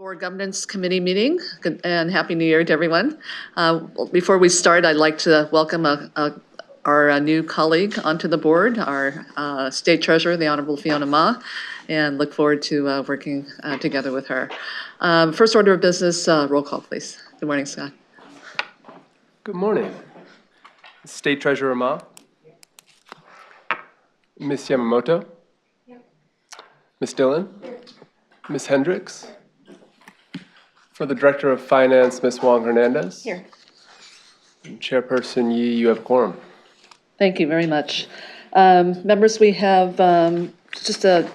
Board Governance Committee meeting. Good, and Happy New Year to everyone. Before we start, I'd like to welcome our new colleague onto the board, our State Treasurer, the Honorable Fiona Ma, and look forward to working together with her. First order of business, roll call, please. Good morning, Scott. Good morning. State Treasurer Ma. Ms. Yamamoto. Ms. Dillon. Ms. Hendricks. For the Director of Finance, Ms. Wong Hernandez. Here. And Chairperson Yi, you have quorum. Thank you very much. Members, we have just a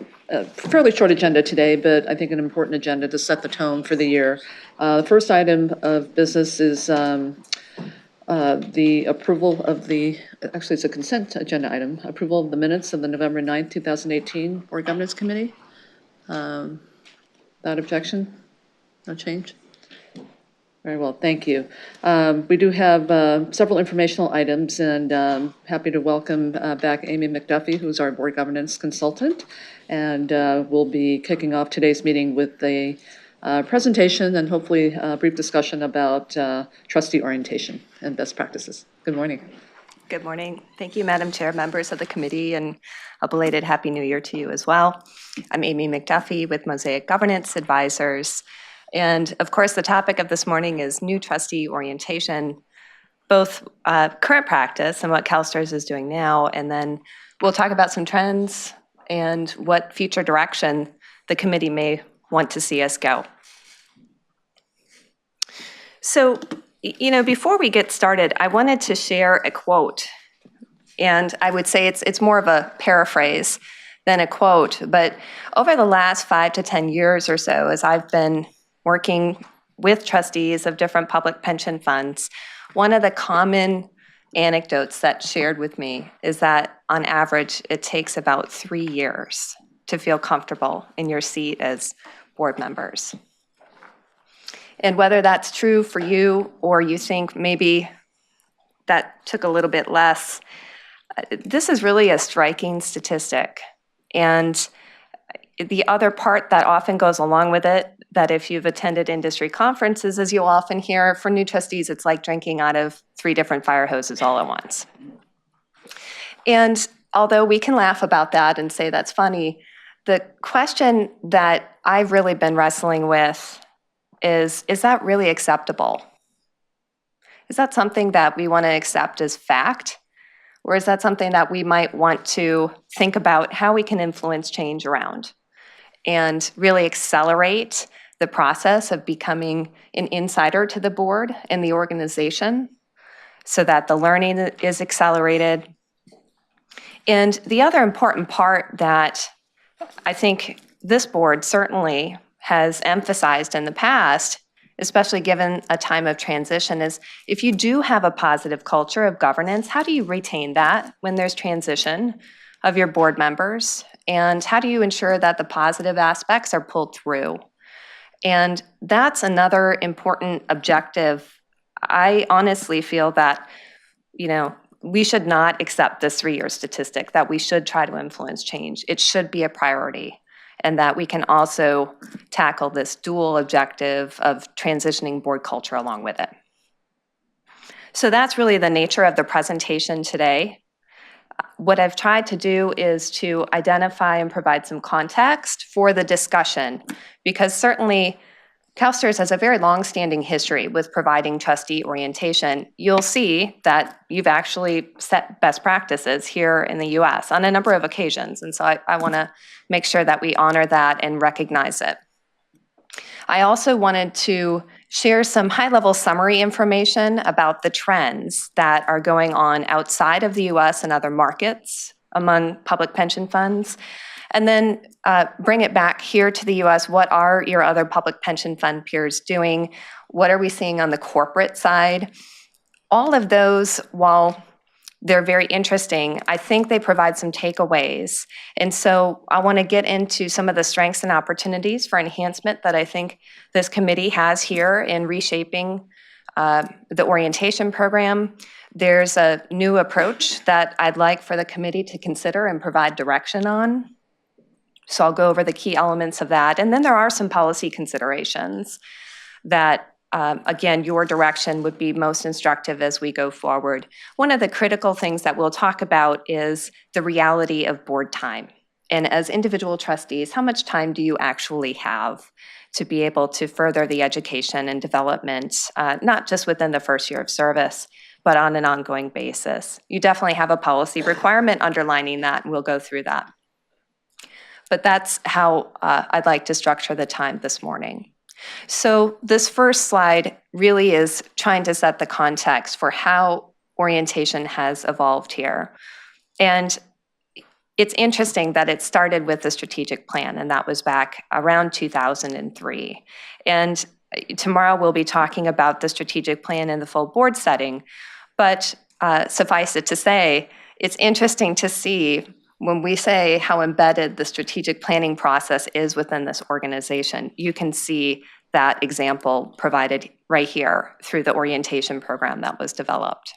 fairly short agenda today, but I think an important agenda to set the tone for the year. The first item of business is the approval of actually it's a consent agenda item, approval of the minutes of the November 9th, 2018 Board Governance Committee. Without objection? No change? Very well, thank you. We do have several informational items, and happy to welcome back Amy McDuffie, who's our board governance consultant, and we'll be kicking off today's meeting with a presentation and hopefully a brief discussion about trustee orientation and best practices. Good morning. Good morning. Thank you, Madam Chair, members of the committee, and a belated Happy New Year to you as well. I'm Amy McDuffie with Mosaic Governance Advisors. And of course, the topic of this morning is new trustee orientation, both current practice and what CalSTRS is doing now, and then we'll talk about some trends and what future direction the committee may want to see us go. So, you know, before we get started, I wanted to share a quote, and I would say it's more of a paraphrase than a quote, but over the last 5 to 10 years or so, as I've been working with trustees of different public pension funds, one of the common anecdotes that's shared with me is that on average, it takes about 3 years to feel comfortable in your seat as board members. And whether that's true for you or you think maybe that took a little bit less, this is really a striking statistic. And the other part that often goes along with it, that if you've attended industry conferences, as you'll often hear, for new trustees, it's like drinking out of 3 different fire hoses all at once. And although we can laugh about that and say that's funny, the question that I've really been wrestling with is that really acceptable? Is that something that we want to accept as fact? Or is that something that we might want to think about how we can influence change around and really accelerate the process of becoming an insider to the board and the organization so that the learning is accelerated? And the other important part that I think this board certainly has emphasized in the past, especially given a time of transition, is if you do have a positive culture of governance, how do you retain that when there's transition of your board members? And how do you ensure that the positive aspects are pulled through? And that's another important objective. I honestly feel that, you know, we should not accept this 3-year statistic, that we should try to influence change. It should be a priority, and that we can also tackle this dual objective of transitioning board culture along with it. So that's really the nature of the presentation today. What I've tried to do is to identify and provide some context for the discussion, because certainly CalSTRS has a very long-standing history with providing trustee orientation. You'll see that you've actually set best practices here in the US on a number of occasions, and so I want to make sure that we honor that and recognize it. I also wanted to share some high-level summary information about the trends that are going on outside of the US and other markets among public pension funds, and then bring it back here to the US. What are your other public pension fund peers doing? What are we seeing on the corporate side? All of those, while they're very interesting, I think they provide some takeaways. And so I want to get into some of the strengths and opportunities for enhancement that I think this committee has here in reshaping the orientation program. There's a new approach that I'd like for the committee to consider and provide direction on. So I'll go over the key elements of that. And then there are some policy considerations that, again, your direction would be most instructive as we go forward. One of the critical things that we'll talk about is the reality of board time. And as individual trustees, how much time do you actually have to be able to further the education and development, not just within the first year of service, but on an ongoing basis? You definitely have a policy requirement underlining that, and we'll go through that. But that's how I'd like to structure the time this morning. So this first slide really is trying to set the context for how orientation has evolved here. And it's interesting that it started with the strategic plan, and that was back around 2003. And tomorrow we'll be talking about the strategic plan in the full board setting. But suffice it to say, it's interesting to see when we say how embedded the strategic planning process is within this organization. You can see that example provided right here through the orientation program that was developed.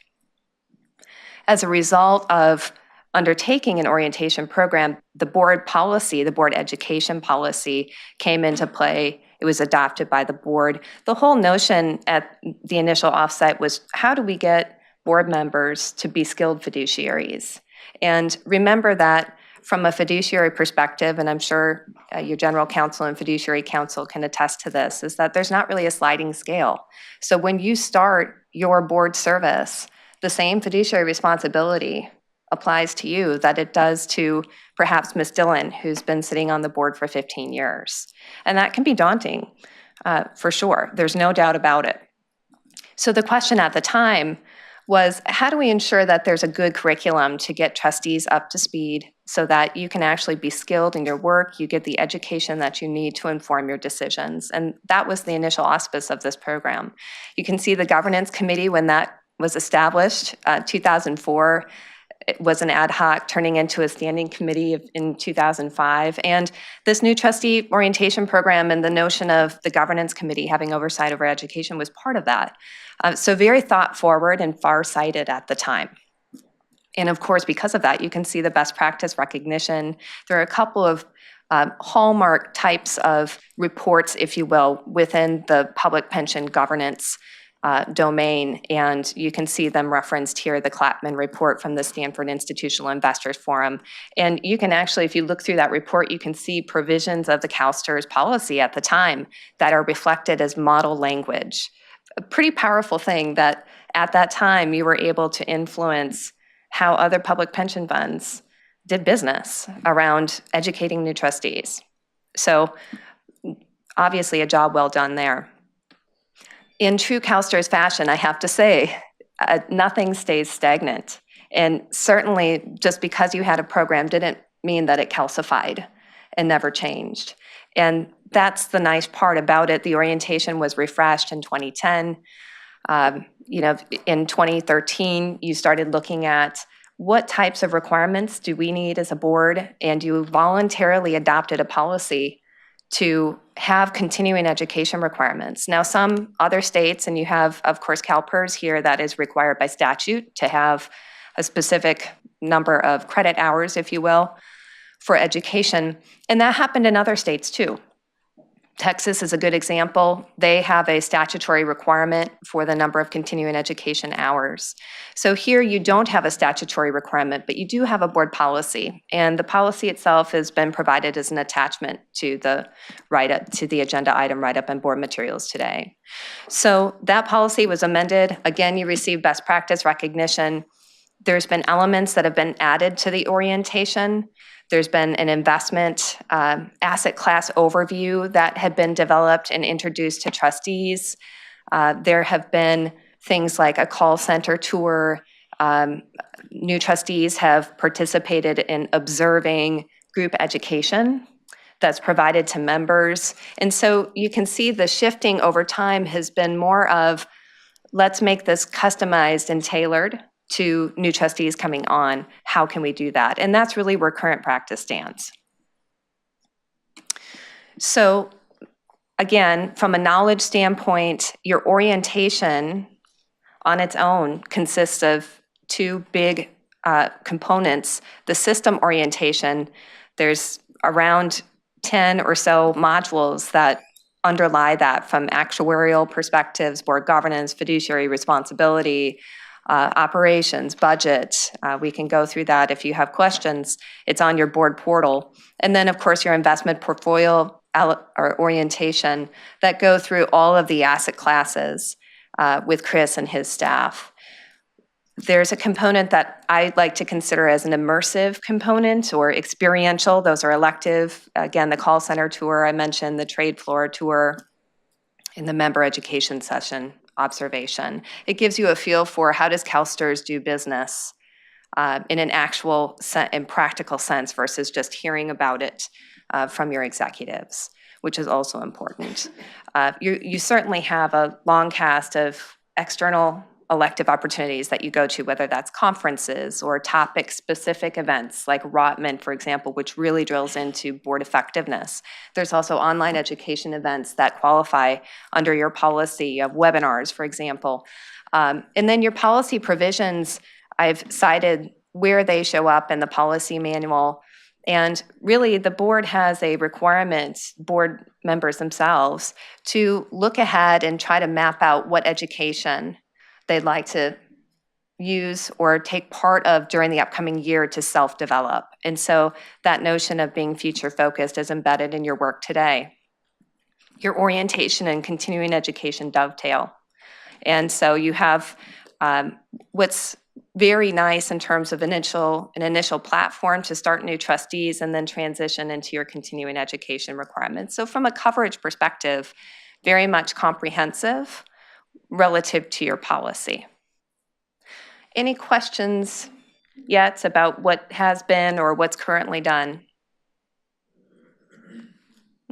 As a result of undertaking an orientation program, the board policy, the board education policy, came into play. It was adopted by the board. The whole notion at the initial offsite was, how do we get board members to be skilled fiduciaries? And remember that from a fiduciary perspective, and I'm sure your general counsel and fiduciary counsel can attest to this, is that there's not really a sliding scale. So when you start your board service, the same fiduciary responsibility applies to you that it does to perhaps Ms. Dillon, who's been sitting on the board for 15 years. And that can be daunting, for sure. There's no doubt about it. So the question at the time was, how do we ensure that there's a good curriculum to get trustees up to speed so that you can actually be skilled in your work, you get the education that you need to inform your decisions? And that was the initial auspice of this program. You can see the governance committee when that was established, 2004. It was an ad hoc turning into a standing committee in 2005. And this new trustee orientation program and the notion of the governance committee having oversight over education was part of that. So very thought forward and far-sighted at the time. And of course, because of that, you can see the best practice recognition. There are a couple of hallmark types of reports, if you will, within the public pension governance domain, and you can see them referenced here, the Klapman report from the Stanford Institutional Investors Forum. And you can actually, if you look through that report, you can see provisions of the CalSTRS policy at the time that are reflected as model language. A pretty powerful thing that at that time you were able to influence how other public pension funds did business around educating new trustees. So obviously a job well done there. In true CalSTRS fashion, I have to say, nothing stays stagnant. And certainly just because you had a program didn't mean that it calcified and never changed. And that's the nice part about it. The orientation was refreshed in 2010. In 2013, you started looking at what types of requirements do we need as a board, and you voluntarily adopted a policy to have continuing education requirements. Now, some other states, and you have, of course, CalPERS here, that is required by statute to have a specific number of credit hours, if you will, for education. And that happened in other states too. Texas is a good example. They have a statutory requirement for the number of continuing education hours. So here you don't have a statutory requirement, but you do have a board policy. And the policy itself has been provided as an attachment to the write-up, to the agenda item write-up and board materials today. So that policy was amended. Again, you receive best practice recognition. There's been elements that have been added to the orientation. There's been an investment asset class overview that had been developed and introduced to trustees. There have been things like a call center tour. New trustees have participated in observing group education that's provided to members. And so you can see the shifting over time has been more of, let's make this customized and tailored to new trustees coming on. How can we do that? And that's really where current practice stands. So again, from a knowledge standpoint, your orientation on its own consists of two big components. The system orientation, there's around 10 or so modules that underlie that, from actuarial perspectives, board governance, fiduciary responsibility, operations, budget. We can go through that if you have questions. It's on your board portal. And then, of course, your investment portfolio or orientation that go through all of the asset classes with Chris and his staff. There's a component that I like to consider as an immersive component or experiential. Those are elective. Again, the call center tour I mentioned, the trade floor tour, and the member education session observation. It gives you a feel for how does CalSTRS do business in an actual and practical sense versus just hearing about it from your executives, which is also important. You certainly have a long cast of external elective opportunities that you go to, whether that's conferences or topic-specific events like Rotman, for example, which really drills into board effectiveness. There's also online education events that qualify under your policy of webinars, for example. And then your policy provisions, I've cited where they show up in the policy manual. And really, the board has a requirement, board members themselves, to look ahead and try to map out what education they'd like to use or take part of during the upcoming year to self-develop. And so that notion of being future-focused is embedded in your work today. Your orientation and continuing education dovetail. And so you have what's very nice in terms of an initial platform to start new trustees and then transition into your continuing education requirements. So from a coverage perspective, very much comprehensive relative to your policy. Any questions yet about what has been or what's currently done?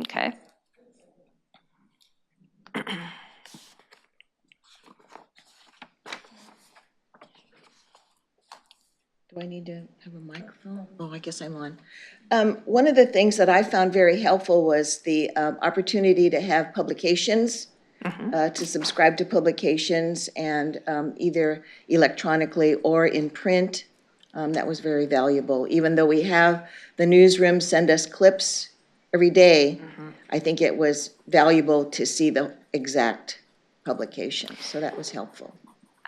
Okay. Do I need to have a microphone? Oh, I guess I'm on. One of the things that I found very helpful was the opportunity to have publications, to subscribe to publications, and either electronically or in print. That was very valuable. Even though we have the newsroom send us clips every day, I think it was valuable to see the exact publication. So that was helpful.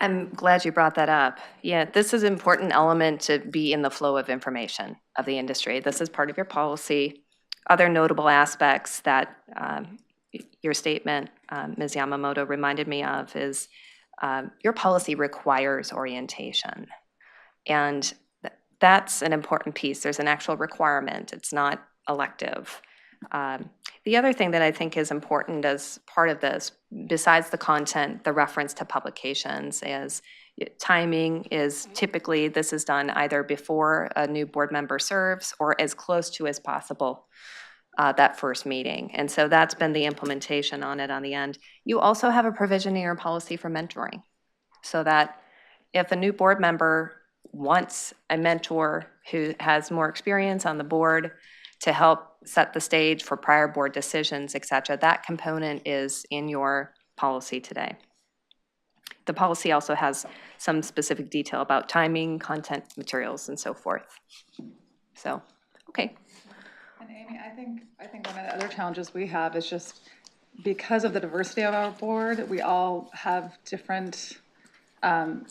I'm glad you brought that up. Yeah, this is an important element to be in the flow of information of the industry. This is part of your policy. Other notable aspects that your statement, Ms. Yamamoto, reminded me of is your policy requires orientation. And that's an important piece. There's an actual requirement. It's not elective. The other thing that I think is important as part of this, besides the content, the reference to publications, is timing is typically, this is done either before a new board member serves or as close to as possible that first meeting. And so that's been the implementation on it on the end. You also have a provision in your policy for mentoring, so that if a new board member wants a mentor who has more experience on the board to help set the stage for prior board decisions, et cetera, that component is in your policy today. The policy also has some specific detail about timing, content, materials, and so forth. So, okay. And Amy, I think one of the other challenges we have is just because of the diversity of our board, we all have different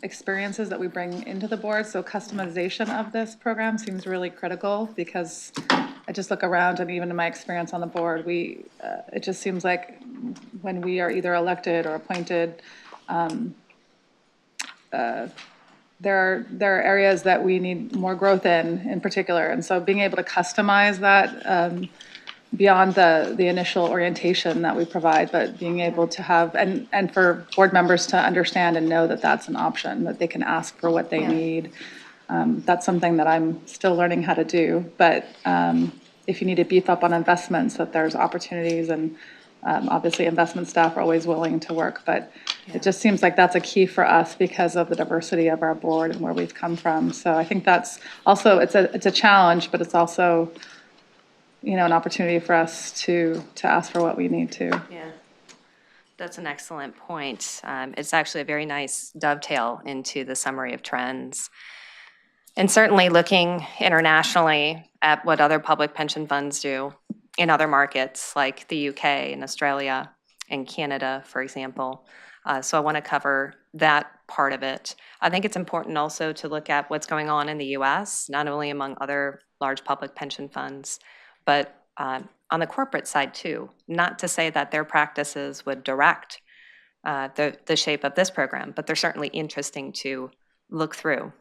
experiences that we bring into the board. So customization of this program seems really critical, because I just look around, and even in my experience on the board, it just seems like when we are either elected or appointed, there are areas that we need more growth in particular. And so being able to customize that beyond the initial orientation that we provide, but being able to have, and for board members to understand and know that that's an option, that they can ask for what they need. That's something that I'm still learning how to do. But if you need to beef up on investments, that there's opportunities, and obviously investment staff are always willing to work. But it just seems like that's a key for us because of the diversity of our board and where we've come from. So I think that's also, it's a challenge, but it's also, an opportunity for us to ask for what we need to. Yeah, that's an excellent point. It's actually a very nice dovetail into the summary of trends. And certainly looking internationally at what other public pension funds do in other markets like the UK and Australia and Canada, for example. So I want to cover that part of it. I think it's important also to look at what's going on in the US, not only among other large public pension funds, but on the corporate side too. Not to say that their practices would direct the shape of this program, but they're certainly interesting to look through.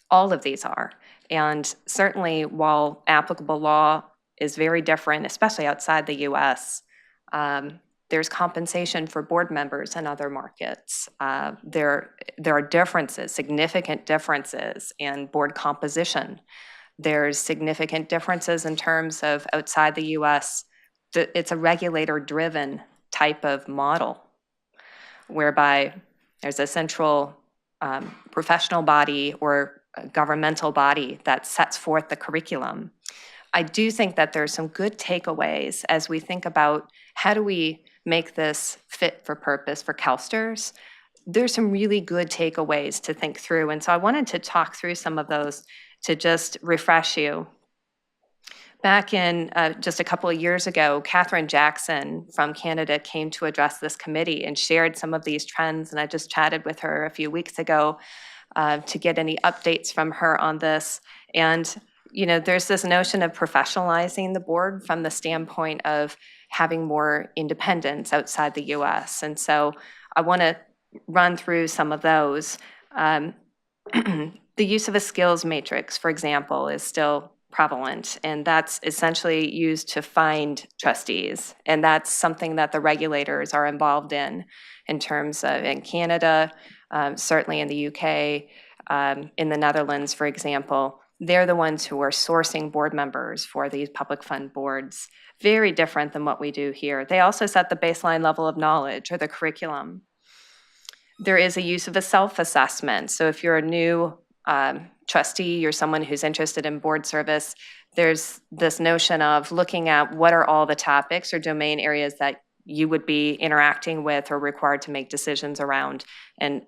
All of these are. And certainly while applicable law is very different, especially outside the US, there's compensation for board members in other markets. There are differences, significant differences in board composition. There's significant differences in terms of outside the US. It's a regulator-driven type of model whereby there's a central professional body or a governmental body that sets forth the curriculum. I do think that there's some good takeaways as we think about how do we make this fit for purpose for CalSTRS. There's some really good takeaways to think through. And so I wanted to talk through some of those to just refresh you. Back in just a couple of years ago, Catherine Jackson from Canada came to address this committee and shared some of these trends. And I just chatted with her a few weeks ago to get any updates from her on this. And there's this notion of professionalizing the board from the standpoint of having more independence outside the US. And so I want to run through some of those. The use of a skills matrix, for example, is still prevalent, and that's essentially used to find trustees. And that's something that the regulators are involved in terms of in Canada, certainly in the UK, in the Netherlands, for example. They're the ones who are sourcing board members for these public fund boards. Very different than what we do here. They also set the baseline level of knowledge or the curriculum. There is a use of a self-assessment. So if you're a new trustee, you're someone who's interested in board service, there's this notion of looking at what are all the topics or domain areas that you would be interacting with or required to make decisions around, and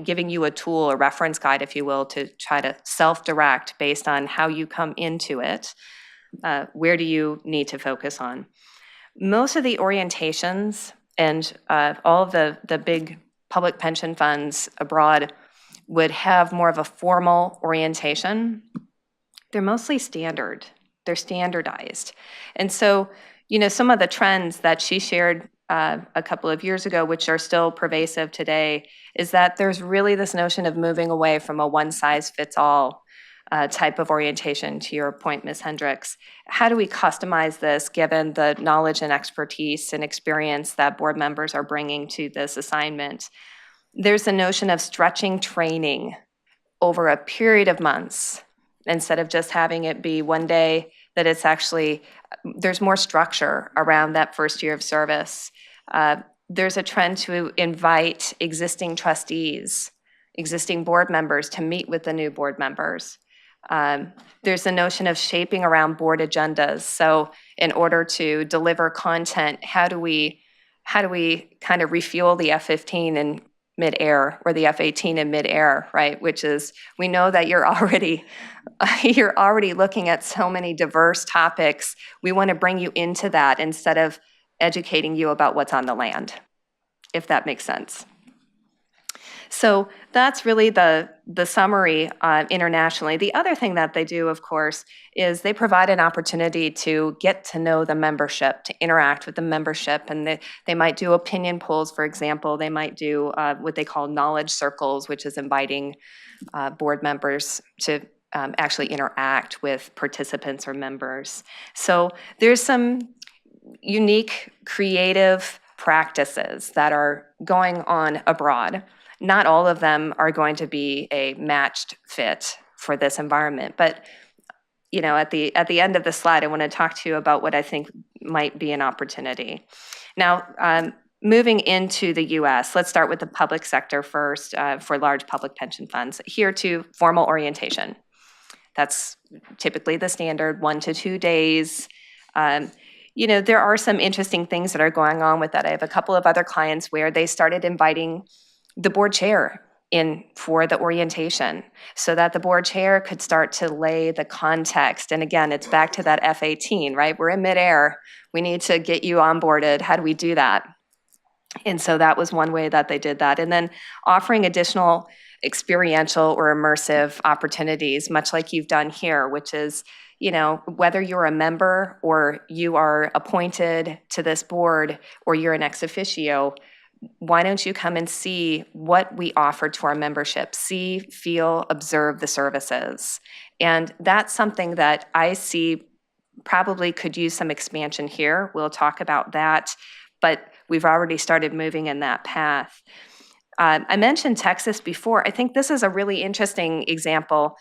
giving you a tool, a reference guide, if you will, to try to self-direct based on how you come into it. Where do you need to focus on? Most of the orientations and all of the big public pension funds abroad would have more of a formal orientation. They're mostly standard. They're standardized. And so, some of the trends that she shared a couple of years ago, which are still pervasive today, is that there's really this notion of moving away from a one-size-fits-all type of orientation, to your point, Ms. Hendricks. How do we customize this given the knowledge and expertise and experience that board members are bringing to this assignment? There's a notion of stretching training over a period of months instead of just having it be one day, that it's actually, there's more structure around that first year of service. There's a trend to invite existing trustees, existing board members to meet with the new board members. There's a notion of shaping around board agendas. So in order to deliver content, how do we kind of refuel the F-15 in mid-air, or the F-18 in mid-air, right? Which is, we know that you're already looking at so many diverse topics. We want to bring you into that instead of educating you about what's on the land, if that makes sense. So that's really the summary internationally. The other thing that they do, of course, is they provide an opportunity to get to know the membership, to interact with the membership, and they might do opinion polls, for example. They might do what they call knowledge circles, which is inviting board members to actually interact with participants or members. So there's some unique, creative practices that are going on abroad. Not all of them are going to be a matched fit for this environment, but at the end of the slide, I want to talk to you about what I think might be an opportunity. Now, moving into the U.S., let's start with the public sector first for large public pension funds. Here too, formal orientation. That's typically the standard, 1 to 2 days. There are some interesting things that are going on with that. I have a couple of other clients where they started inviting the board chair for the orientation so that the board chair could start to lay the context. And again, it's back to that F-18, right? We're in midair. We need to get you onboarded. How do we do that? And so that was one way that they did that. And then offering additional experiential or immersive opportunities, much like you've done here, which is, whether you're a member or you are appointed to this board or you're an ex officio, why don't you come and see what we offer to our membership? See, feel, observe the services. And that's something that I see probably could use some expansion here. We'll talk about that, but we've already started moving in that path. I mentioned Texas before. I think this is a really interesting example.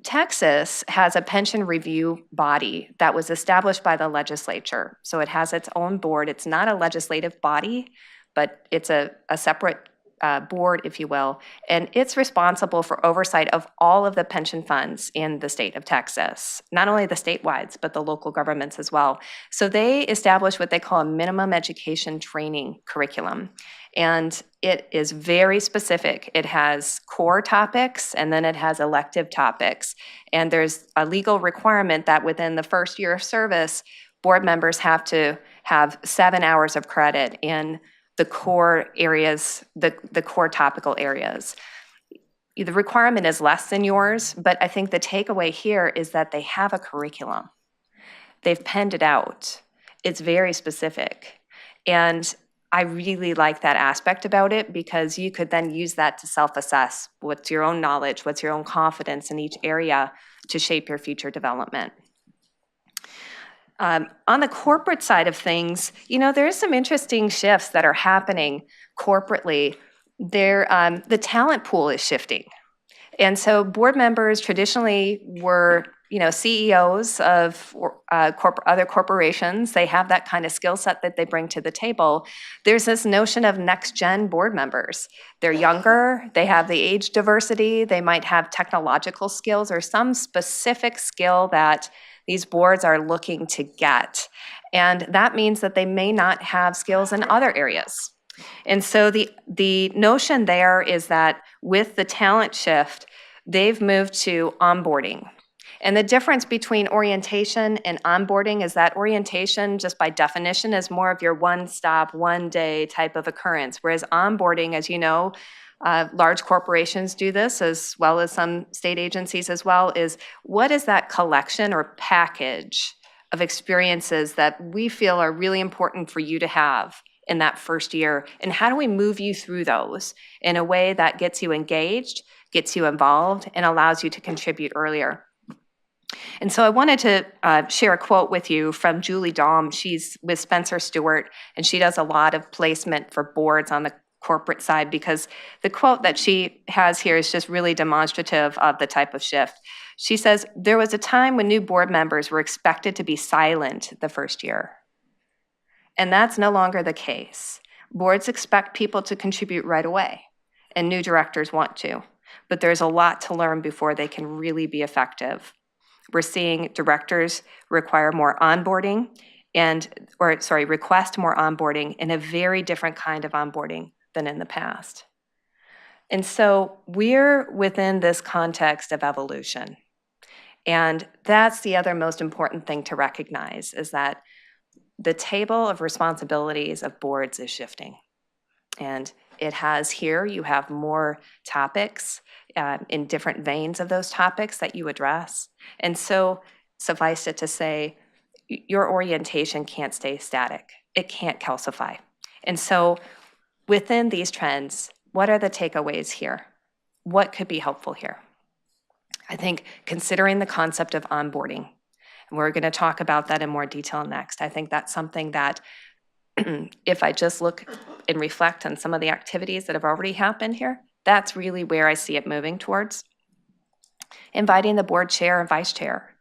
Texas has a pension review body that was established by the legislature. So it has its own board. It's not a legislative body, but it's a separate board, if you will, and it's responsible for oversight of all of the pension funds in the state of Texas, not only the statewide, but the local governments as well. So they establish what they call a minimum education training curriculum, and it is very specific. It has core topics, and then it has elective topics, and there's a legal requirement that within the first year of service, board members have to have 7 hours of credit in the core areas, the core topical areas. The requirement is less than yours, but I think the takeaway here is that they have a curriculum. They've penned it out. It's very specific. And I really like that aspect about it because you could then use that to self-assess what's your own knowledge, what's your own confidence in each area to shape your future development. On the corporate side of things, there's some interesting shifts that are happening corporately. The talent pool is shifting. And so board members traditionally were, CEOs of other corporations. They have that kind of skill set that they bring to the table. There's this notion of next-gen board members. They're younger, they have the age diversity, they might have technological skills or some specific skill that these boards are looking to get. And that means that they may not have skills in other areas. And so the notion there is that with the talent shift, they've moved to onboarding. And the difference between orientation and onboarding is that orientation, just by definition, is more of your one-stop, one-day type of occurrence, whereas onboarding, as you know, large corporations do this as well as some state agencies as well, is what is that collection or package of experiences that we feel are really important for you to have in that first year, and how do we move you through those in a way that gets you engaged, gets you involved, and allows you to contribute earlier. And so I wanted to share a quote with you from Julie Dahm. She's with Spencer Stewart, and she does a lot of placement for boards on the corporate side because the quote that she has here is just really demonstrative of the type of shift. She says, "There was a time when new board members were expected to be silent the first year. And that's no longer the case. Boards expect people to contribute right away, and new directors want to. But there's a lot to learn before they can really be effective. We're seeing directors require more onboarding request more onboarding in a very different kind of onboarding than in the past." And so we're within this context of evolution. And that's the other most important thing to recognize, is that the table of responsibilities of boards is shifting. And it has here, you have more topics in different veins of those topics that you address. And so suffice it to say, your orientation can't stay static. It can't calcify. And so within these trends, what are the takeaways here? What could be helpful here? I think considering the concept of onboarding, and we're going to talk about that in more detail next. I think that's something that if I just look and reflect on some of the activities that have already happened here, that's really where I see it moving towards. Inviting the board chair and vice chair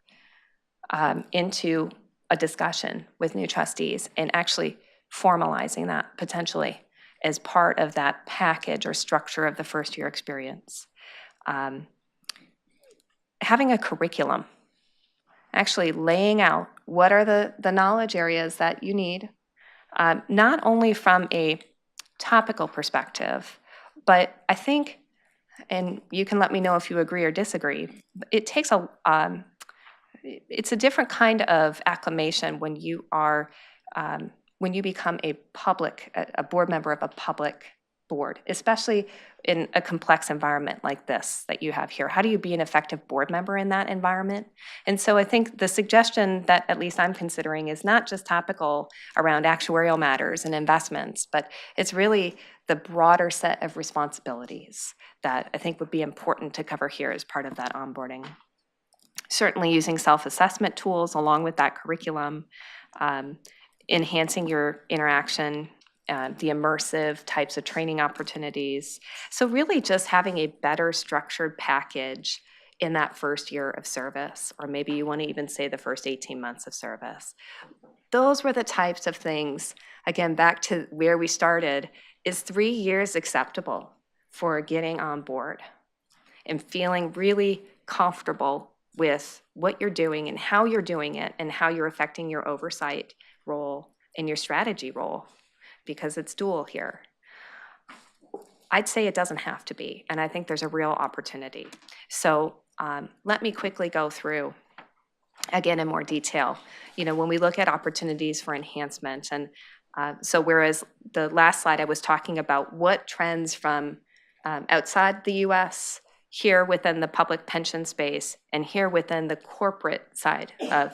into a discussion with new trustees and actually formalizing that potentially as part of that package or structure of the first year experience. Having a curriculum, actually laying out what are the knowledge areas that you need, not only from a topical perspective, but I think and you can let me know if you agree or disagree, it takes it's a different kind of acclimation when you are, when you become a board member of a public board, especially in a complex environment like this that you have here. How do you be an effective board member in that environment? And so I think the suggestion that at least I'm considering is not just topical around actuarial matters and investments, but it's really the broader set of responsibilities that I think would be important to cover here as part of that onboarding. Certainly using self-assessment tools along with that curriculum, enhancing your interaction, the immersive types of training opportunities. So really just having a better structured package in that first year of service, or maybe you want to even say the first 18 months of service. Those were the types of things, again, back to where we started, is 3 years acceptable for getting on board and feeling really comfortable with what you're doing and how you're doing it and how you're affecting your oversight role and your strategy role, because it's dual here. I'd say it doesn't have to be, and I think there's a real opportunity. So let me quickly go through, again, in more detail. You know, when we look at opportunities for enhancement, and so whereas the last slide I was talking about what trends from outside the US, here within the public pension space, and here within the corporate side of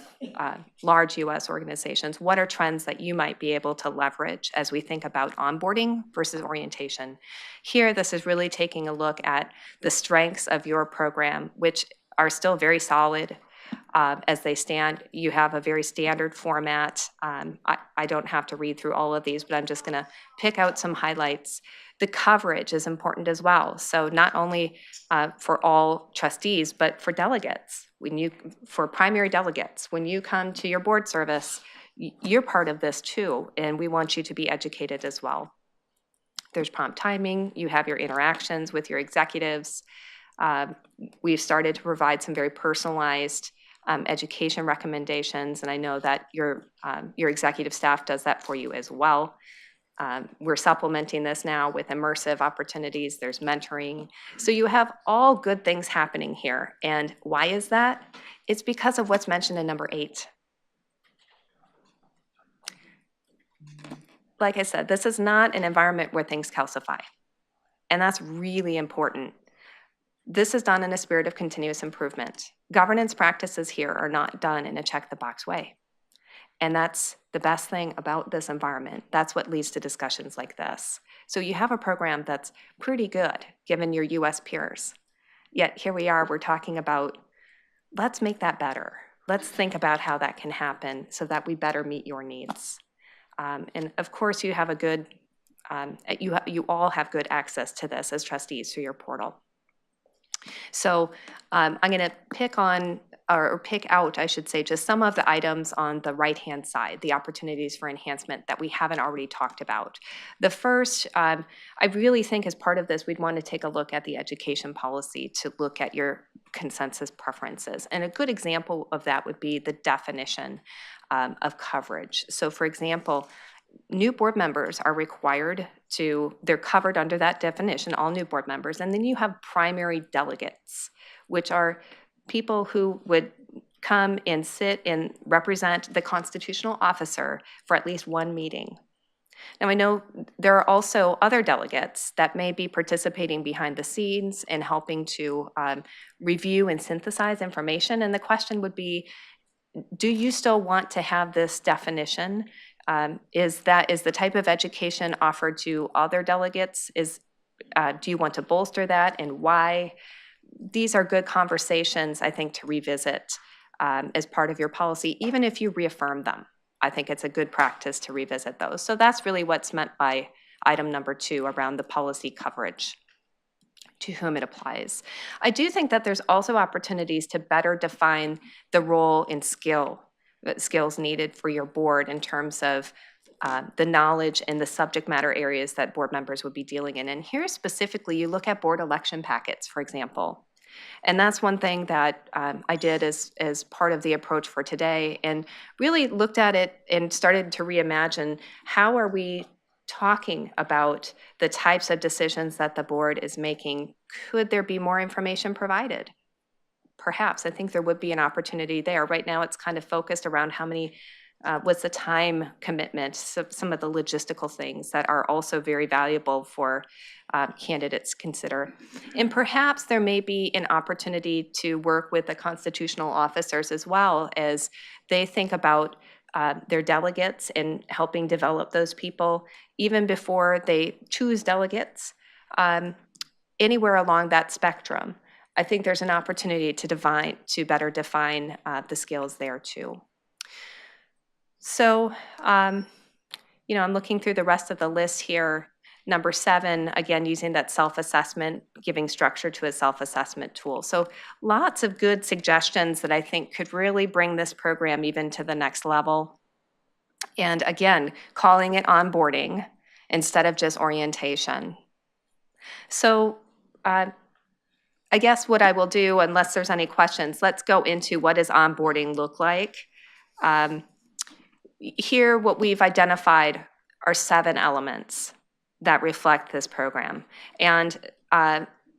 large US organizations, what are trends that you might be able to leverage as we think about onboarding versus orientation? Here, this is really taking a look at the strengths of your program, which are still very solid as they stand. You have a very standard format. I don't have to read through all of these, but I'm just going to pick out some highlights. The coverage is important as well. So not only for all trustees, but for delegates. For primary delegates, when you come to your board service, you're part of this too, and we want you to be educated as well. There's prompt timing. You have your interactions with your executives. We've started to provide some very personalized education recommendations, and I know that your executive staff does that for you as well. We're supplementing this now with immersive opportunities. There's mentoring. So you have all good things happening here. And why is that? It's because of what's mentioned in number 8. Like I said, this is not an environment where things calcify. And that's really important. This is done in a spirit of continuous improvement. Governance practices here are not done in a check-the-box way. And that's the best thing about this environment. That's what leads to discussions like this. So you have a program that's pretty good, given your US peers. Yet here we are, we're talking about, let's make that better. Let's think about how that can happen so that we better meet your needs. And of course, you have a good, you all have good access to this as trustees through your portal. So I'm going to pick out, I should say, just some of the items on the right-hand side, the opportunities for enhancement that we haven't already talked about. The first, I really think as part of this, we'd want to take a look at the education policy to look at your consensus preferences. And a good example of that would be the definition of coverage. So for example, new board members are required they're covered under that definition, all new board members, and then you have primary delegates, which are people who would come and sit and represent the constitutional officer for at least one meeting. Now, I know there are also other delegates that may be participating behind the scenes and helping to review and synthesize information, and the question would be, do you still want to have this definition? Is the type of education offered to other delegates? Do you want to bolster that, and why? These are good conversations, I think, to revisit as part of your policy, even if you reaffirm them. I think it's a good practice to revisit those. So that's really what's meant by item number 2 around the policy coverage, to whom it applies. I do think that there's also opportunities to better define the role and skills needed for your board in terms of the knowledge and the subject matter areas that board members would be dealing in. And here specifically, you look at board election packets, for example. And that's one thing that I did as part of the approach for today, and really looked at it and started to reimagine how are we talking about the types of decisions that the board is making. Could there be more information provided? Perhaps. I think there would be an opportunity there. Right now, it's kind of focused around how many, what's the time commitment, so some of the logistical things that are also very valuable for candidates consider. And perhaps there may be an opportunity to work with the constitutional officers as well as they think about their delegates and helping develop those people even before they choose delegates anywhere along that spectrum. I think there's an opportunity to better define the skills there too. So, I'm looking through the rest of the list here. Number 7, again, using that self-assessment, giving structure to a self-assessment tool. So lots of good suggestions that I think could really bring this program even to the next level. And again, calling it onboarding instead of just orientation. So, I guess what I will do, unless there's any questions, let's go into what does onboarding look like. Here, what we've identified are 7 elements that reflect this program. And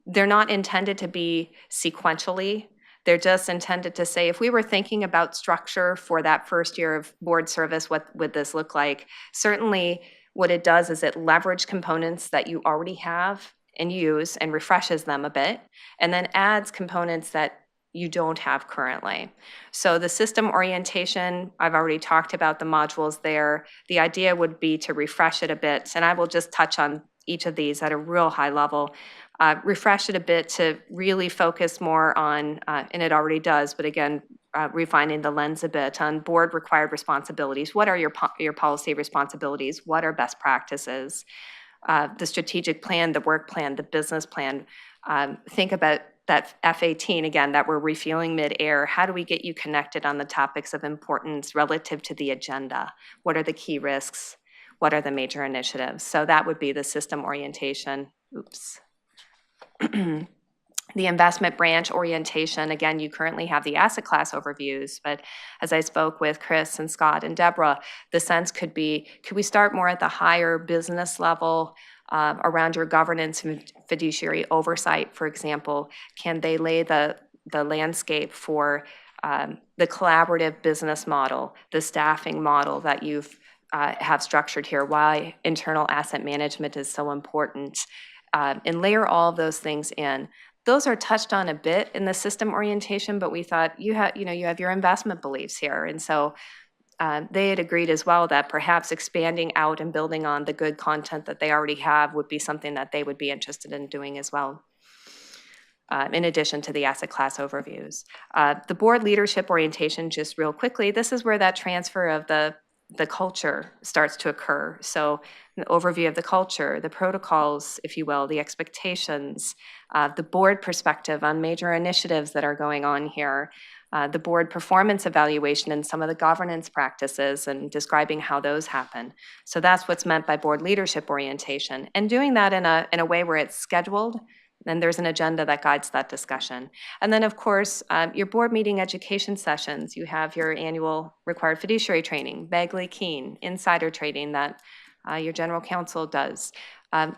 they're not intended to be sequentially. They're just intended to say, if we were thinking about structure for that first year of board service, what would this look like? Certainly, what it does is it leverages components that you already have and use and refreshes them a bit, and then adds components that you don't have currently. So the system orientation, I've already talked about the modules there. The idea would be to refresh it a bit, and I will just touch on each of these at a real high level. Refresh it a bit to really focus more on, and it already does, but again, refining the lens a bit on board required responsibilities. What are your policy responsibilities? What are best practices? The strategic plan, the work plan, the business plan. Think about that F-18, again, that we're refueling mid-air. How do we get you connected on the topics of importance relative to the agenda? What are the key risks? What are the major initiatives? So that would be the system orientation. Oops. The investment branch orientation, again, you currently have the asset class overviews, but as I spoke with Chris and Scott and Deborah, the sense could be, could we start more at the higher business level around your governance and fiduciary oversight, for example? Can they lay the landscape for the collaborative business model, the staffing model that you've have structured here, why internal asset management is so important, and layer all of those things in. Those are touched on a bit in the system orientation, but we thought you have your investment beliefs here. And so they had agreed as well that perhaps expanding out and building on the good content that they already have would be something that they would be interested in doing as well, in addition to the asset class overviews. The board leadership orientation, just real quickly, this is where that transfer of the culture starts to occur. So an overview of the culture, the protocols, if you will, the expectations, the board perspective on major initiatives that are going on here, the board performance evaluation and some of the governance practices and describing how those happen. So that's what's meant by board leadership orientation. And doing that in a way where it's scheduled, and there's an agenda that guides that discussion. And then, of course, your board meeting education sessions. You have your annual required fiduciary training, Bagley-Keene, insider trading that your general counsel does.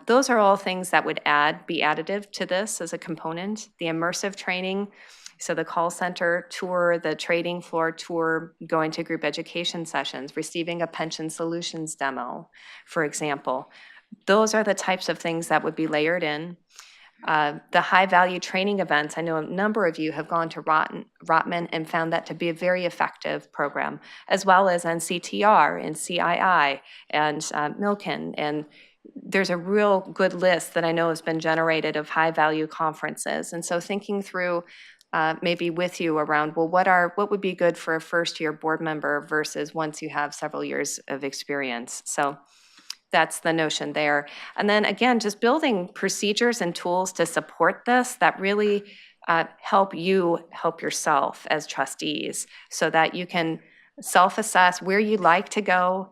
Those are all things that would be additive to this as a component. The immersive training, so the call center tour, the trading floor tour, going to group education sessions, receiving a pension solutions demo, for example. Those are the types of things that would be layered in. The high-value training events, I know a number of you have gone to Rotman and found that to be a very effective program, as well as NCTR and CII and Milken. And there's a real good list that I know has been generated of high-value conferences. And so thinking through maybe with you around, well, what would be good for a first-year board member versus once you have several years of experience. So that's the notion there. And then again, just building procedures and tools to support this that really help you help yourself as trustees so that you can self-assess where you'd like to go,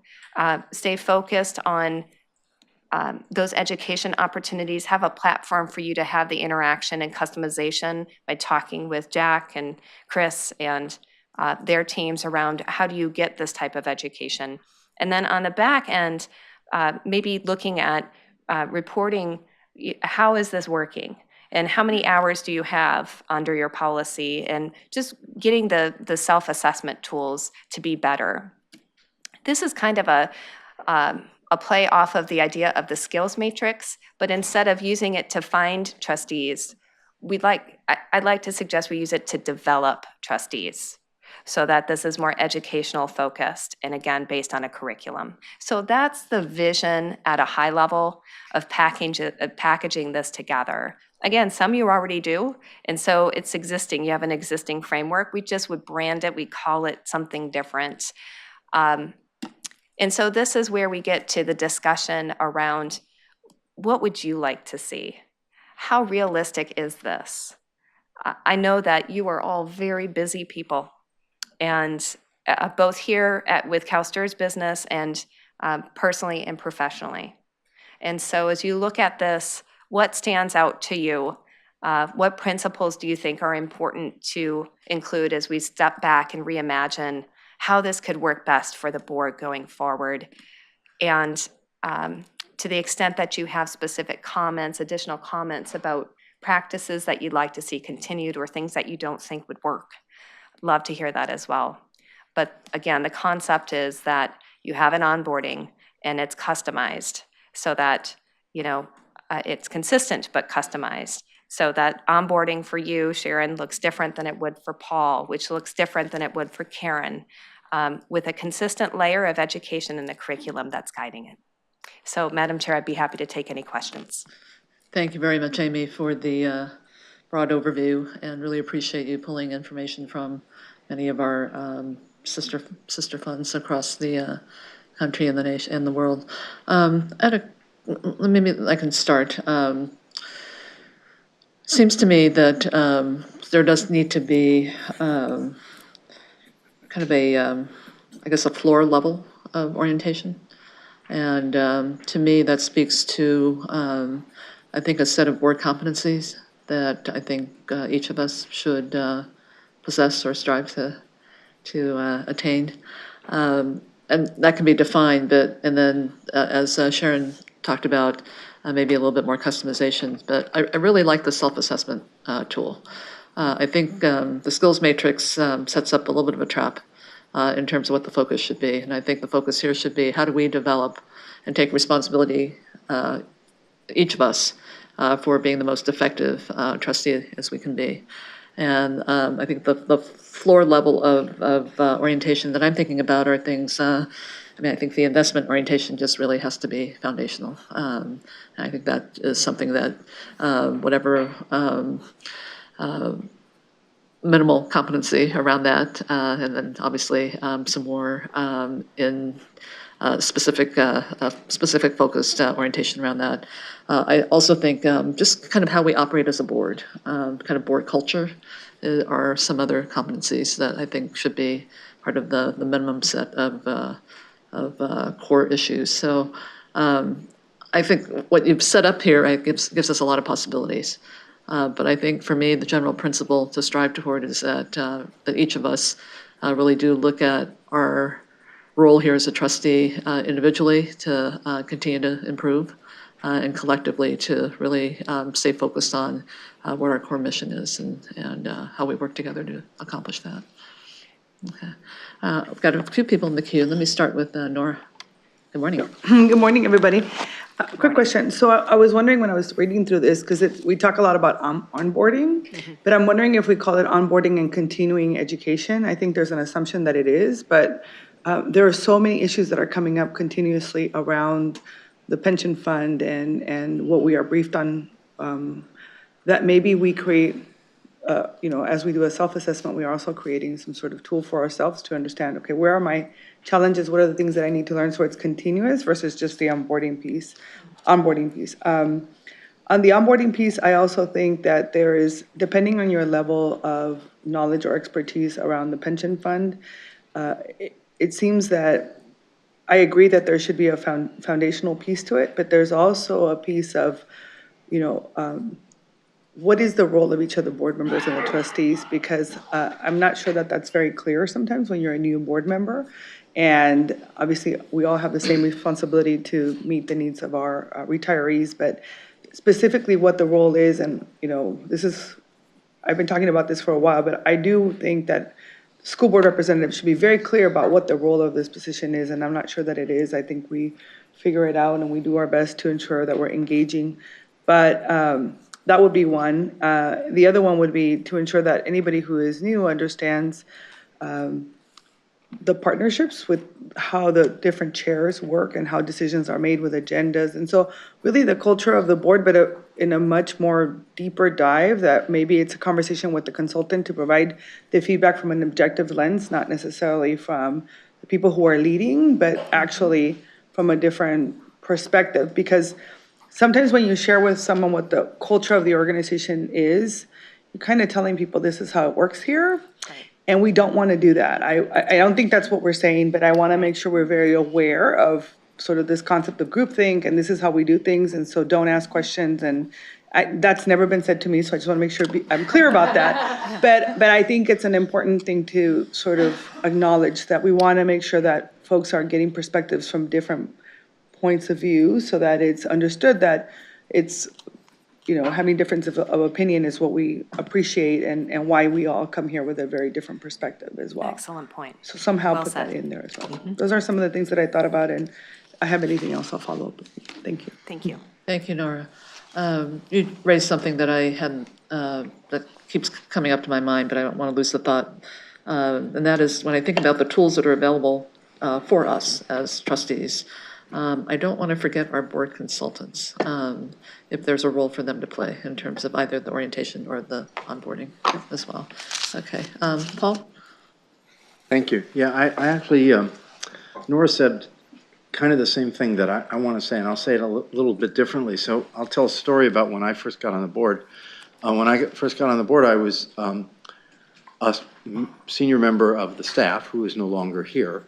stay focused on those education opportunities, have a platform for you to have the interaction and customization by talking with Jack and Chris and their teams around how do you get this type of education. And then on the back end, maybe looking at reporting, how is this working? And how many hours do you have under your policy? And just getting the self-assessment tools to be better. This is kind of a play off of the idea of the skills matrix, but instead of using it to find trustees, I'd like to suggest we use it to develop trustees so that this is more educational focused and again, based on a curriculum. So that's the vision at a high level of packaging this together. Again, some you already do, and so it's existing. You have an existing framework. We just would brand it, we call it something different. And so this is where we get to the discussion around what would you like to see? How realistic is this? I know that you are all very busy people, and both here with CalSTRS business and personally and professionally. And so as you look at this, what stands out to you? What principles do you think are important to include as we step back and reimagine how this could work best for the board going forward? And to the extent that you have specific comments, additional comments about practices that you'd like to see continued or things that you don't think would work, love to hear that as well. But again, the concept is that you have an onboarding and it's customized so that, it's consistent but customized. So that onboarding for you, Sharon, looks different than it would for Paul, which looks different than it would for Karen, with a consistent layer of education in the curriculum that's guiding it. So, Madam Chair, I'd be happy to take any questions. Thank you very much, Amy, for the broad overview, and really appreciate you pulling information from many of our sister funds across the country and the nation and the world. Maybe I can start. Seems to me that there does need to be kind of a, I guess, a floor level of orientation. And to me, that speaks to, I think, a set of board competencies that I think each of us should possess or strive to attain. And that can be defined, and then as Sharon talked about, maybe a little bit more customization. But I really like the self-assessment tool. I think the skills matrix sets up a little bit of a trap in terms of what the focus should be. And I think the focus here should be, how do we develop and take responsibility, each of us, for being the most effective trustee as we can be. And I think the floor level of orientation that I'm thinking about are things, I think the investment orientation just really has to be foundational. I think that is something that whatever minimal competency around that, and then obviously some more in specific focused orientation around that. I also think just kind of how we operate as a board, kind of board culture are some other competencies that I think should be part of the minimum set of core issues. So I think what you've set up here gives us a lot of possibilities. But I think for me, the general principle to strive toward is that each of us really do look at our role here as a trustee individually to continue to improve and collectively to really stay focused on what our core mission is and how we work together to accomplish that. Okay. I've got a few people in the queue. Let me start with Nora. Good morning. Good morning, everybody. Quick question. So I was wondering when I was reading through this, because we talk a lot about onboarding, but I'm wondering if we call it onboarding and continuing education. I think there's an assumption that it is, but there are so many issues that are coming up continuously around the pension fund and what we are briefed on, that maybe we create, as we do a self-assessment, we are also creating some sort of tool for ourselves to understand, okay, where are my challenges? What are the things that I need to learn so it's continuous versus just the onboarding piece? On the onboarding piece, I also think that there is, depending on your level of knowledge or expertise around the pension fund, it seems that I agree that there should be a foundational piece to it, but there's also a piece of, what is the role of each of the board members and the trustees? Because I'm not sure that that's very clear sometimes when you're a new board member. And obviously, we all have the same responsibility to meet the needs of our retirees, but specifically what the role is, and, I've been talking about this for a while, but I do think that school board representatives should be very clear about what the role of this position is, and I'm not sure that it is. I think we figure it out and we do our best to ensure that we're engaging. But that would be one. The other one would be to ensure that anybody who is new understands the partnerships with how the different chairs work and how decisions are made with agendas. And so really the culture of the board, but in a much more deeper dive, that maybe it's a conversation with the consultant to provide the feedback from an objective lens, not necessarily from the people who are leading, but actually from a different perspective. Because sometimes when you share with someone what the culture of the organization is, you're kind of telling people this is how it works here. And we don't want to do that. I don't think that's what we're saying, but I want to make sure we're very aware of sort of this concept of groupthink, and this is how we do things, and so don't ask questions. And that's never been said to me, so I just want to make sure I'm clear about that. But I think it's an important thing to sort of acknowledge that we want to make sure that folks are getting perspectives from different points of view so that it's understood that it's, having difference of opinion is what we appreciate and why we all come here with a very different perspective as well. Excellent point. So somehow Well put that said. in there as well. Those are some of the things that I thought about, and I have anything else, I'll follow up with you. Thank you. Thank you. Thank you, Nora. You raised something that I had, that keeps coming up to my mind, but I don't want to lose the thought. And that is, when I think about the tools that are available for us as trustees, I don't want to forget our board consultants, if there's a role for them to play in terms of either the orientation or the onboarding as well. Okay, Paul? Thank you. Yeah, I actually, Nora said kind of the same thing that I want to say, and I'll say it a little bit differently. So I'll tell a story about when I first got on the board. When I first got on the board, I was a senior member of the staff, who is no longer here,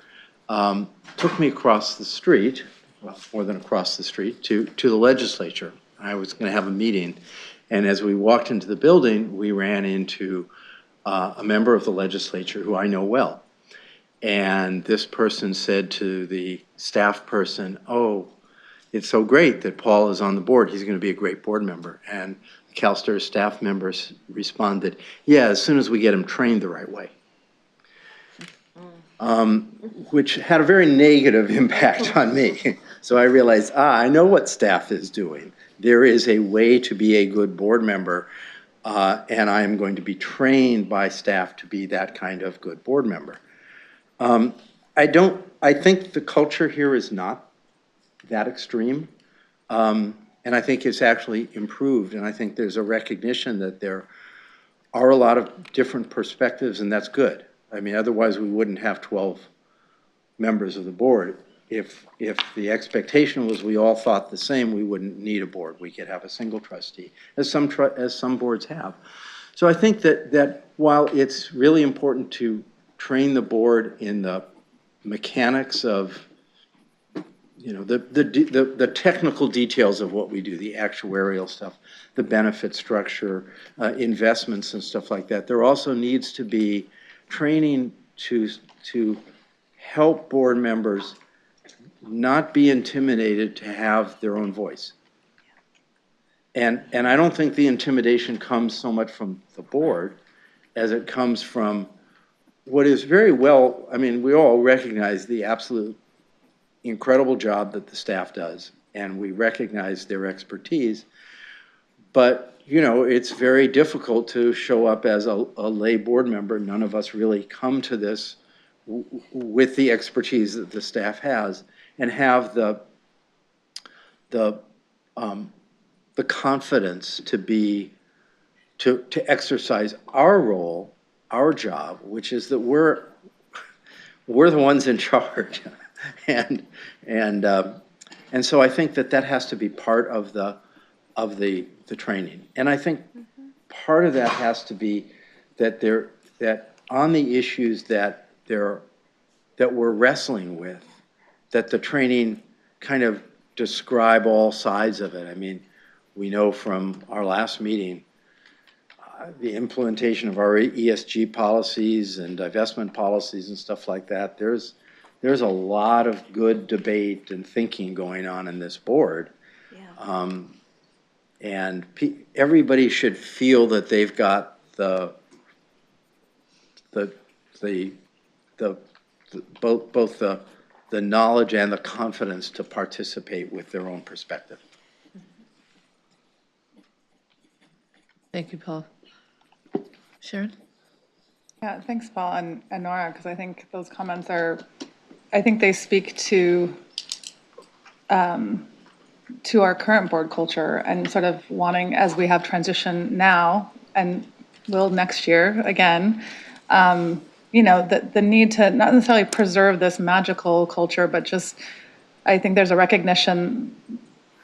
took me across the street, well, more than across the street, to the legislature. I was going to have a meeting, and as we walked into the building, we ran into a member of the legislature who I know well. And this person said to the staff person, "Oh, it's so great that Paul is on the board. He's going to be a great board member." And the CalSTRS staff members responded, "Yeah, as soon as we get him trained the right way." Which had a very negative impact on me. So I realized, I know what staff is doing. There is a way to be a good board member, and I am going to be trained by staff to be that kind of good board member. I think the culture here is not that extreme, and I think it's actually improved, and I think there's a recognition that there are a lot of different perspectives, and that's good. I mean, otherwise we wouldn't have 12 members of the board. If the expectation was we all thought the same, we wouldn't need a board. We could have a single trustee, as some boards have. So I think that while it's really important to train the board in the mechanics of, the technical details of what we do, the actuarial stuff, the benefit structure, investments and stuff like that, there also needs to be training to help board members not be intimidated to have their own voice. And I don't think the intimidation comes so much from the board as it comes from what is very well, I mean, we all recognize the absolute incredible job that the staff does, and we recognize their expertise, but it's very difficult to show up as a lay board member. None of us really come to this with the expertise that the staff has, and have the confidence to exercise our role, our job, which is that we're the ones in charge, and so I think that has to be part of the training, and I think part of that has to be that on the issues that we're wrestling with, that the training kind of describe all sides of it. I mean, we know from our last meeting, the implementation of our ESG policies and divestment policies and stuff like that, there's there's a lot of good debate and thinking going on in this board. And everybody should feel that they've got both the knowledge and the confidence to participate with their own perspective. Thank you, Paul. Sharon? Yeah, thanks, Paul and Nora, because I think those comments I think they speak to our current board culture and sort of wanting, as we have transition now and will next year again, the need to not necessarily preserve this magical culture, but just, I think there's a recognition,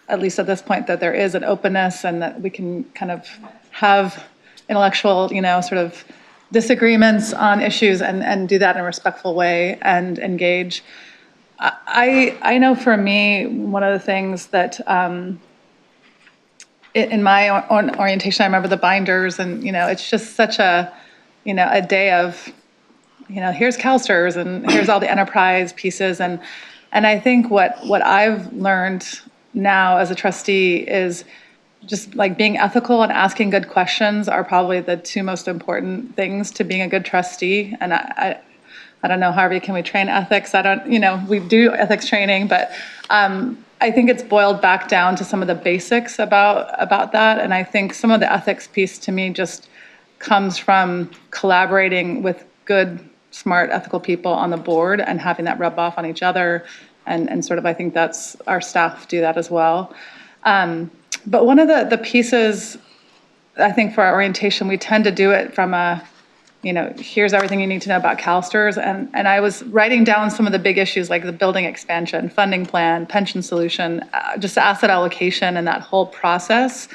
at least at this point, that there is an openness and that we can kind of have intellectual, sort of disagreements on issues and do that in a respectful way and engage. I know for me, one of the things that in my own orientation, I remember the binders and, it's just such a day of, here's CalSTRS and here's all the enterprise pieces. And I think what I've learned now as a trustee is just like being ethical and asking good questions are probably the two most important things to being a good trustee. And I don't know, Harvey, can we train ethics? We do ethics training, but I think it's boiled back down to some of the basics about that. And I think some of the ethics piece to me just comes from collaborating with good, smart, ethical people on the board and having that rub off on each other. And sort of, I think that's, our staff do that as well. But one of the pieces, I think for our orientation, we tend to do it from here's everything you need to know about CalSTRS. And I was writing down some of the big issues like the building expansion, funding plan, pension solution, just asset allocation and that whole process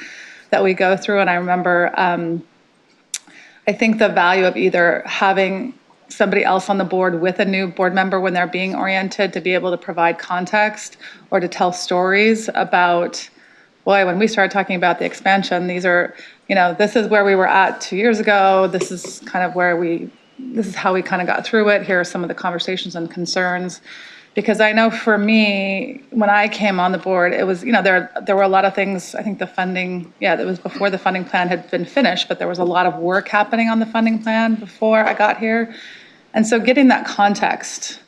that we go through. And I remember, I think the value of either having somebody else on the board with a new board member when they're being oriented to be able to provide context or to tell stories about, boy, when we started talking about the expansion, these are, this is where we were at 2 years ago. This is kind of this is how we kind of got through it. Here are some of the conversations and concerns. Because I know for me, when I came on the board, it was, there were a lot of things, I think the funding, that was before the funding plan had been finished, but there was a lot of work happening on the funding plan before I got here. And so getting that context,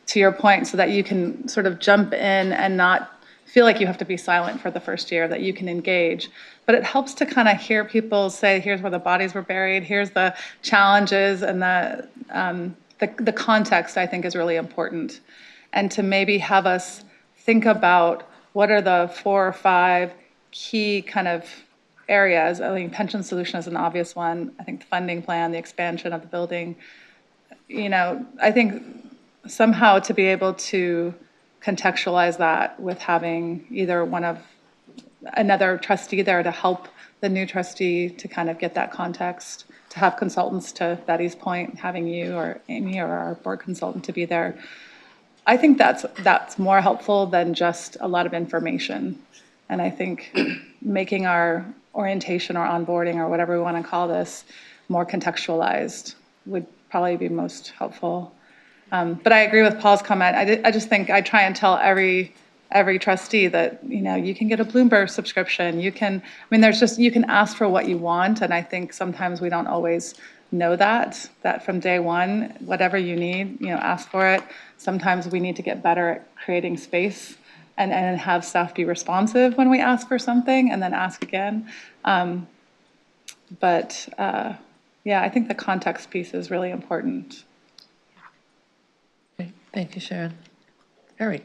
to your point, so that you can sort of jump in and not feel like you have to be silent for the first year, that you can engage. But it helps to kind of hear people say, here's where the bodies were buried, here's the challenges, and the context, I think, is really important. And to maybe have us think about what are the 4 or 5 key kind of areas. I mean, pension solution is an obvious one. I think the funding plan, the expansion of the building. I think somehow to be able to contextualize that with having either another trustee there to help the new trustee to kind of get that context, to have consultants, to Betty's point, having you or Amy or our board consultant to be there. I think that's more helpful than just a lot of information. And I think making our orientation or onboarding or whatever we want to call this more contextualized would probably be most helpful. But I agree with Paul's comment. I just think I try and tell every trustee that, you can get a Bloomberg subscription. You can ask for what you want. And I think sometimes we don't always know that from day one, whatever you need, ask for it. Sometimes we need to get better at creating space and have staff be responsive when we ask for something and then ask again. I think the context piece is really important. Okay, thank you, Sharon. Harry?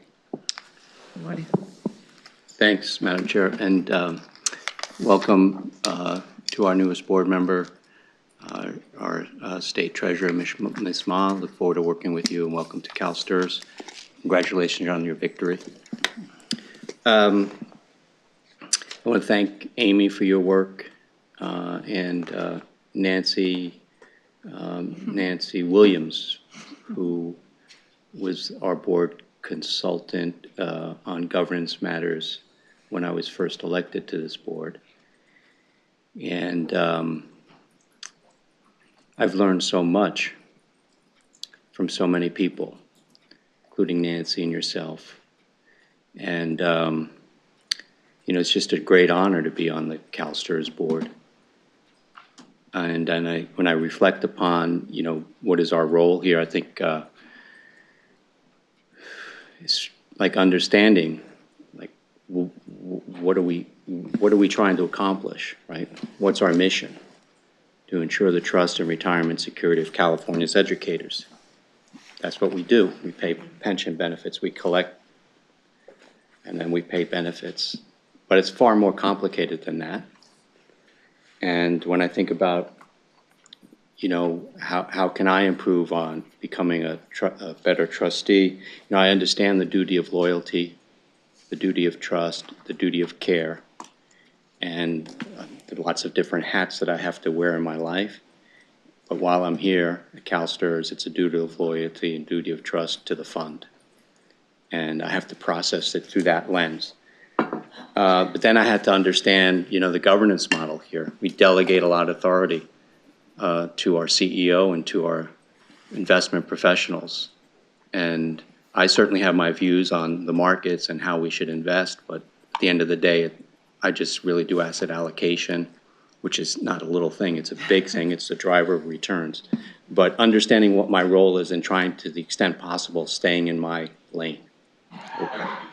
Marty? Thanks, Madam Chair, and welcome to our newest board member, our State Treasurer, Ms. Ma. Look forward to working with you, and welcome to CalSTRS. Congratulations on your victory. I want to thank Amy for your work and Nancy Williams, who was our board consultant on governance matters when I was first elected to this board. And I've learned so much from so many people, including Nancy and yourself. And, you know, it's just a great honor to be on the CalSTRS board. And when I reflect upon, you know, what is our role here, I think it's like understanding, like, what are we trying to accomplish, right? What's our mission? To ensure the trust and retirement security of California's educators. That's what we do. We pay pension benefits, we collect, and then we pay benefits. But it's far more complicated than that. And when I think about, you know, how can I improve on becoming a better trustee, you know, I understand the duty of loyalty, the duty of trust, the duty of care, and there are lots of different hats that I have to wear in my life. But while I'm here at CalSTRS, it's a duty of loyalty and duty of trust to the fund. And I have to process it through that lens. But then I had to understand, you know, the governance model here. We delegate a lot of authority to our CEO and to our investment professionals. And I certainly have my views on the markets and how we should invest, but at the end of the day, I just really do asset allocation, which is not a little thing, it's a big thing, it's the driver of returns. But understanding what my role is and trying to the extent possible, staying in my lane.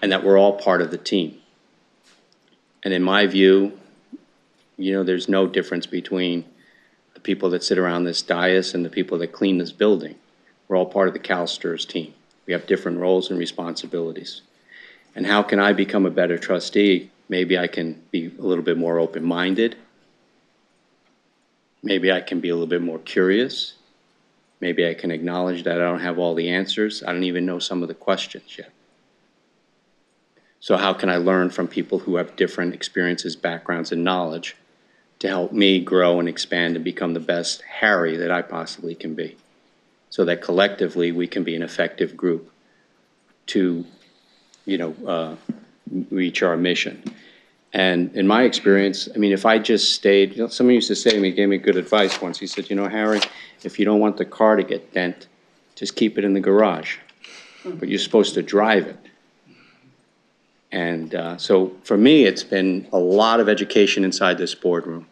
And that we're all part of the team. And in my view, you know, there's no difference between the people that sit around this dais and the people that clean this building. We're all part of the CalSTRS team. We have different roles and responsibilities. And how can I become a better trustee? Maybe I can be a little bit more open-minded. Maybe I can be a little bit more curious. Maybe I can acknowledge that I don't have all the answers. I don't even know some of the questions yet. So how can I learn from people who have different experiences, backgrounds, and knowledge to help me grow and expand and become the best Harry that I possibly can be, so that collectively we can be an effective group to, you know, reach our mission. And in my experience, I mean, if I just stayed, you know, someone used to say to me, gave me good advice once. He said, you know, Harry, if you don't want the car to get bent, just keep it in the garage. But you're supposed to drive it. And so for me, it's been a lot of education inside this boardroom.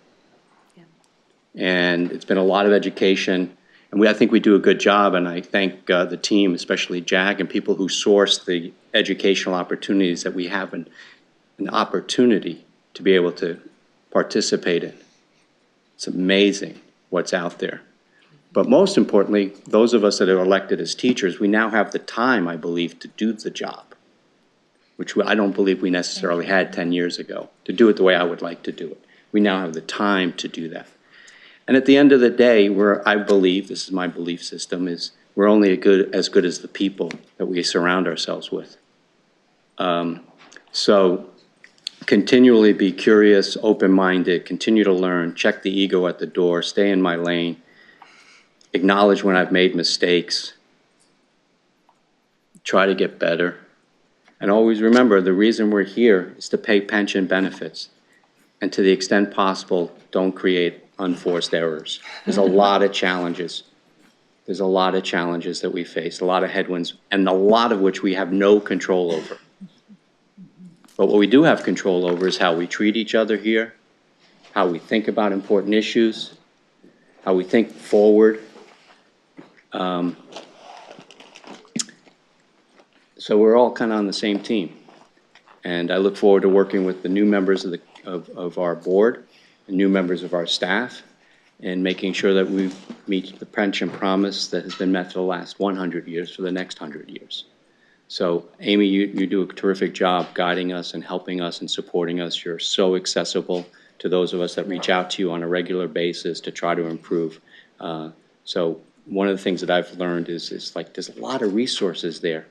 And it's been a lot of education. And I think we do a good job. And I thank the team, especially Jack, and people who source the educational opportunities that we have an opportunity to be able to participate in. It's amazing what's out there. But most importantly, those of us that are elected as teachers, we now have the time, I believe, to do the job, which I don't believe we necessarily had 10 years ago, to do it the way I would like to do it. We now have the time to do that. And at the end of the day, I believe, this is my belief system, is we're only as good as the people that we surround ourselves with. So continually be curious, open-minded, continue to learn, check the ego at the door, stay in my lane, acknowledge when I've made mistakes, try to get better. And always remember, the reason we're here is to pay pension benefits. And to the extent possible, don't create unforced errors. There's a lot of challenges. There's a lot of challenges that we face, a lot of headwinds, and a lot of which we have no control over. But what we do have control over is how we treat each other here, how we think about important issues, how we think forward. So we're all kind of on the same team. And I look forward to working with the new members of our board and new members of our staff and making sure that we meet the pension promise that has been met for the last 100 years for the next 100 years. So, Amy, you do a terrific job guiding us and helping us and supporting us. You're so accessible to those of us that reach out to you on a regular basis to try to improve. So one of the things that I've learned is like there's a lot of resources there,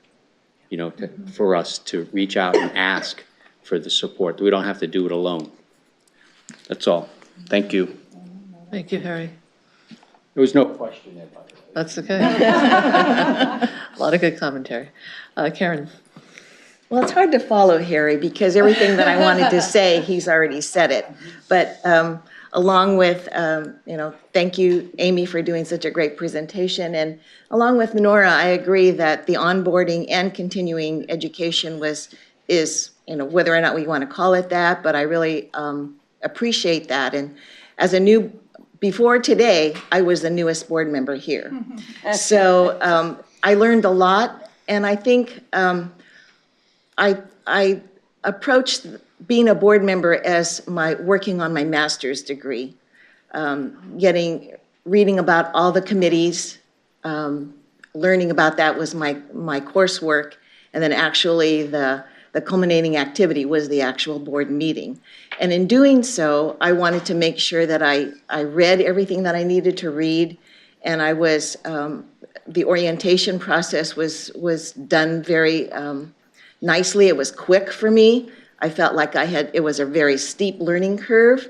you know, for us to reach out and ask for the support. We don't have to do it alone. That's all. Thank you. Thank you, Harry. There was no question there, by the way. That's okay. A lot of good commentary. Karen? Well, it's hard to follow, Harry, because everything that I wanted to say, he's already said it. But along with, thank you, Amy, for doing such a great presentation. And along with Nora, I agree that the onboarding and continuing education is, whether or not we want to call it that, but I really appreciate that. And as before today, I was the newest board member here. So I learned a lot, and I think I approached being a board member as working on my master's degree, reading about all the committees, learning about that was my coursework, and then actually the culminating activity was the actual board meeting. And in doing so, I wanted to make sure that I read everything that I needed to read, and the orientation process was done very nicely. It was quick for me. I felt like it was a very steep learning curve,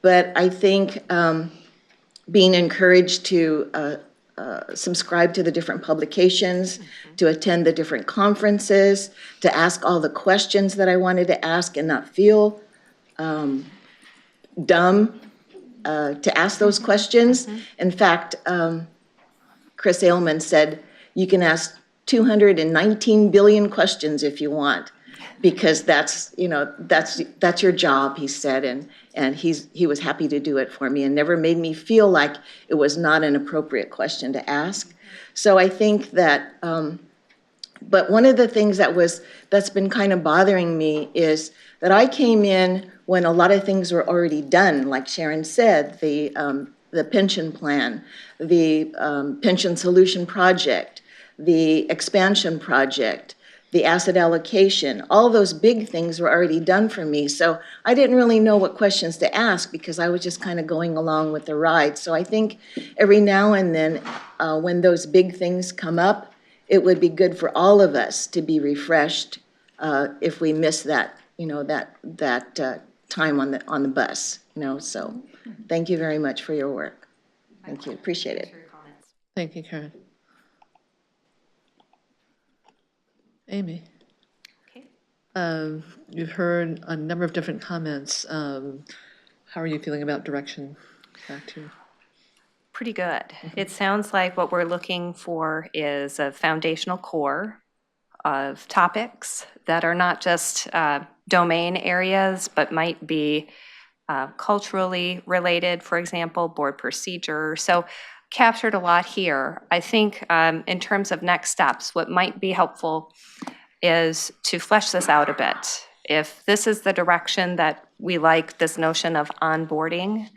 but I think being encouraged to subscribe to the different publications, to attend the different conferences, to ask all the questions that I wanted to ask and not feel dumb to ask those questions. In fact, Chris Ailman said, you can ask 219 billion questions if you want, because that's your job, he said, and he was happy to do it for me and never made me feel like it was not an appropriate question to ask. So I think that, but one of the things that's been kind of bothering me is that I came in when a lot of things were already done, like Sharon said, the pension plan, the pension solution project, the expansion project, the asset allocation, all those big things were already done for me. So I didn't really know what questions to ask because I was just kind of going along with the ride. So I think every now and then when those big things come up, it would be good for all of us to be refreshed if we miss that, that time on the bus, So thank you very much for your work. Thank you, appreciate it. Thank you, Karen. Amy? You've heard a number of different comments. How are you feeling about direction? Back to you. Pretty good. It sounds like what we're looking for is a foundational core of topics that are not just domain areas, but might be culturally related, for example, board procedure. So captured a lot here. I think in terms of next steps, what might be helpful is to flesh this out a bit. If this is the direction that we like, this notion of onboarding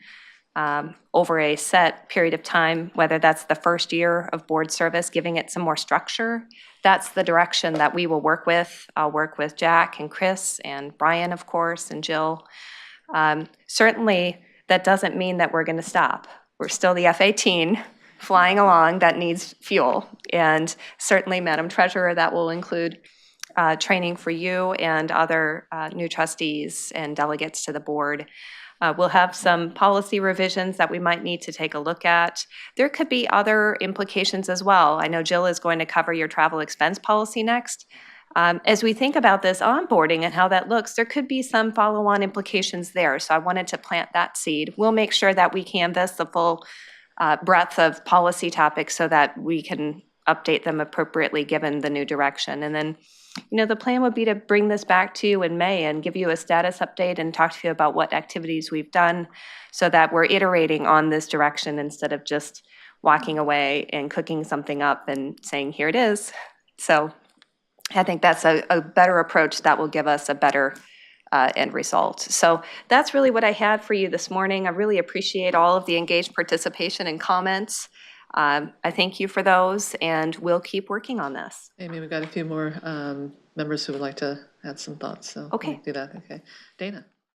over a set period of time, whether that's the first year of board service, giving it some more structure, that's the direction that we will work with. I'll work with Jack and Chris and Brian, of course, and Jill. Certainly, that doesn't mean that we're going to stop. We're still the F-18 flying along that needs fuel. And certainly, Madam Treasurer, that will include training for you and other new trustees and delegates to the board. We'll have some policy revisions that we might need to take a look at. There could be other implications as well. I know Jill is going to cover your travel expense policy next. As we think about this onboarding and how that looks, there could be some follow-on implications there. So I wanted to plant that seed. We'll make sure that we canvass the full breadth of policy topics so that we can update them appropriately given the new direction. And then, the plan would be to bring this back to you in May and give you a status update and talk to you about what activities we've done so that we're iterating on this direction instead of just walking away and cooking something up and saying, here it is. So I think that's a better approach that will give us a better end result. So that's really what I had for you this morning. I really appreciate all of the engaged participation and comments. I thank you for those, and we'll keep working on this. Amy, we've got a few more members who would like to add some thoughts, so Okay. we'll do that. Okay. Dana?